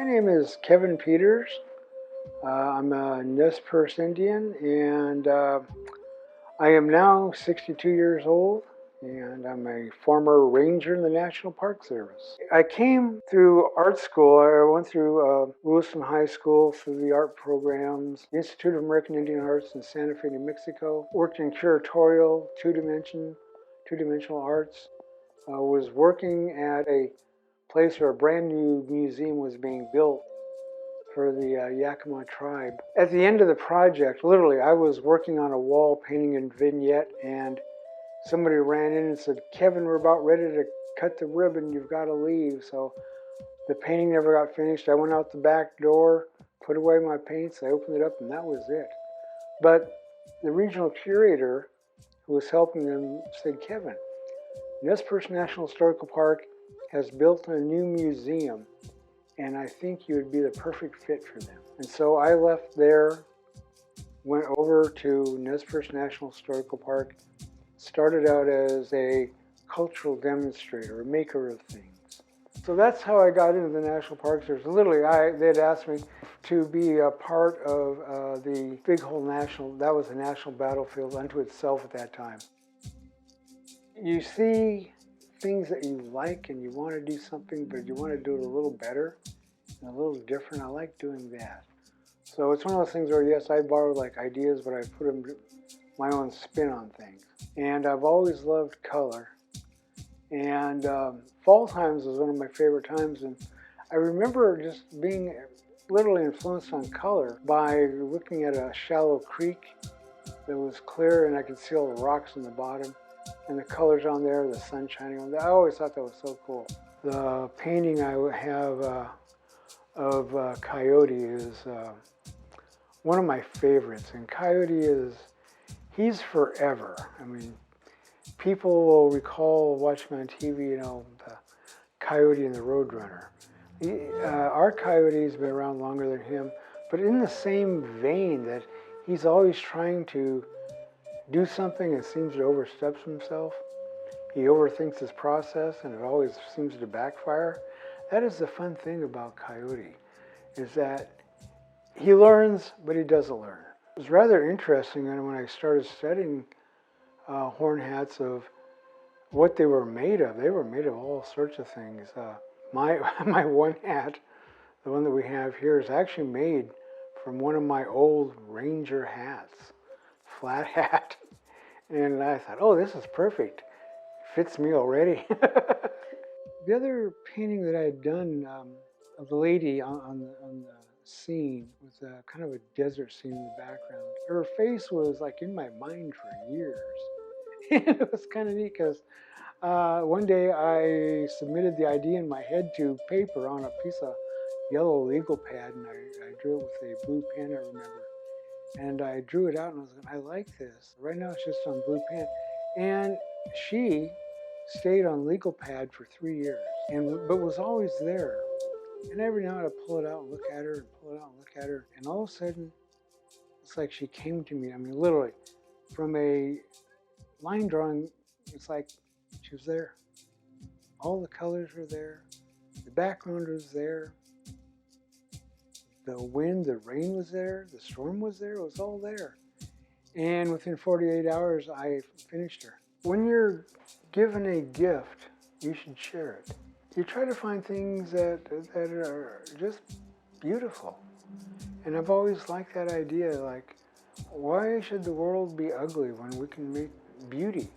name is Kevin Peters. I'm a Nez Perce Indian, and I am now 62 years old, and I'm a former ranger in the National Park Service. I came through art school. I went through Lewiston High School through the art programs, the Institute of American Indian Arts in Santa Fe, New Mexico. Worked in curatorial, two-dimensional arts. Was working at a place where a brand new museum was being built for the Yakima tribe. At the end of the project, literally, I was working on a wall painting a vignette, and somebody ran in and said, "Kevin, we're about ready to cut the ribbon. You've got to leave." So the painting never got finished. I went out the back door, put away my paints, I opened it up, and that was it. But the regional curator who was helping them said, "Kevin, Nez Perce National Historical Park has built a new museum, and I think you would be the perfect fit for them." And so I left there, went over to Nez Perce National Historical Park, started out as a cultural demonstrator, a maker of things. So that's how I got into the National Park Service. Literally, they'd asked me to be a part of the Big Hole National, that was a national battlefield unto itself at that time. You see things that you like and you want to do something, but you want to do it a little better and a little different. I like doing that. So it's one of those things where, yes, I borrow like ideas, but I put my own spin on things. And I've always loved color. And fall times was one of my favorite times. And I remember just being literally influenced on color by looking at a shallow creek that was clear and I could see all the rocks in the bottom. And the colors on there, the sun shining on there. I always thought that was so cool. The painting I have of Coyote is one of my favorites. And Coyote he's forever. I mean, people will recall watching on TV, the Coyote and the Roadrunner. Our Coyote's been around longer than him, but in the same vein that he's always trying to do something and seems to overstep himself. He overthinks his process and it always seems to backfire. That is the fun thing about Coyote, is that he learns, but he doesn't learn. It was rather interesting when I started studying horn hats of what they were made of. They were made of all sorts of things. My one hat, the one that we have here, is actually made from one of my old Ranger hats. Flat hat. And I thought, oh, this is perfect. Fits me already. The other painting that I had done of the lady on the scene was kind of a desert scene in the background. Her face was like in my mind for years. And it was kind of neat because one day I submitted the idea in my head to paper on a piece of yellow legal pad, and I drew it with a blue pen, I remember. And I drew it out and I was like, I like this. Right now it's just on blue pen. And she stayed on legal pad for 3 years, but was always there. And every now and then I'd pull it out and look at her and pull it out and look at her. And all of a sudden, it's like she came to me. I mean, literally, from a line drawing, it's like she was there. All the colors were there. The background was there. The wind, the rain was there, the storm was there, it was all there. And within 48 hours, I finished her. When you're given a gift, you should share it. You try to find things that are just beautiful. And I've always liked that idea, like, why should the world be ugly when we can make beauty?